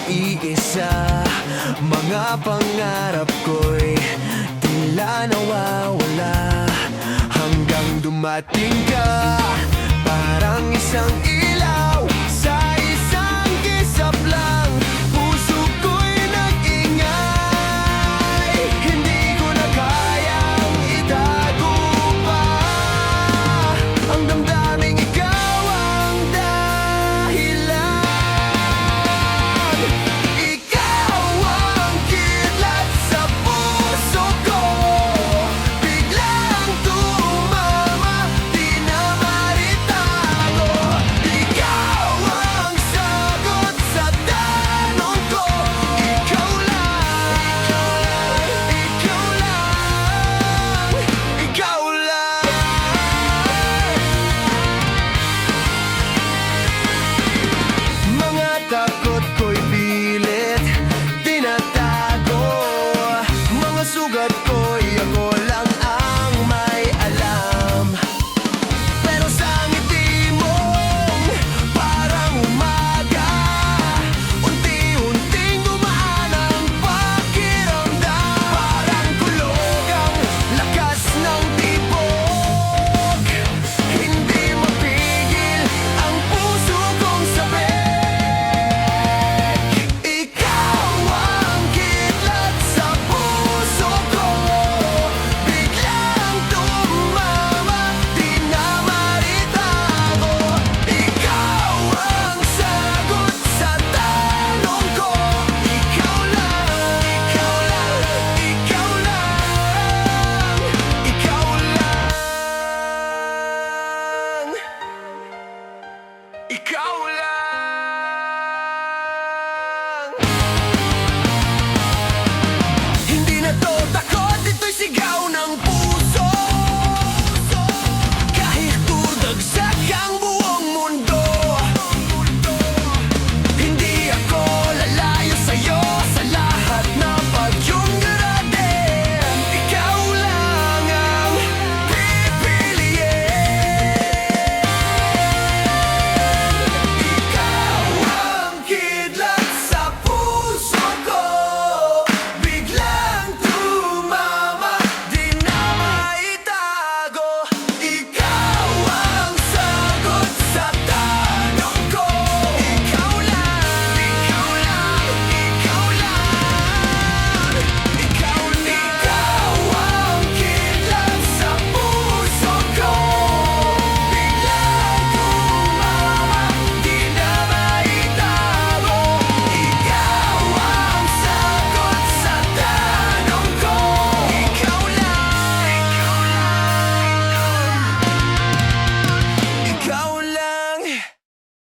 nag-iisa. Mga pangarap ko'y tila nawawala, hanggang dumating ka, parang isang ilaw sa isang kisap lang. Puso ko'y nag-ingay, hindi ko na kayang itago pa ang damdaming ikaw ang dahilan. Ikaw ang kidlat sa puso ko, biglang tumama, di na maritago. Ikaw ang sagot sa tanong ko, ikaw lang, ikaw lang, ikaw lang. Mga takot ko'y pilit tinatago, mga sugat ko'y ako lang ang may alam. Pero sa ngiti mong parang umaga, unti-unting gumaan ang pakiramdam. Parang kulog ang lakas ng tibok, hindi mapigil ang puso kong sabik. Ikaw ang kidlat sa puso ko, biglang tumama, di na maritago. Ikaw ang sagot sa tanong ko, ikaw lang, ikaw lang, ikaw lang, ikaw lang, ikaw lang.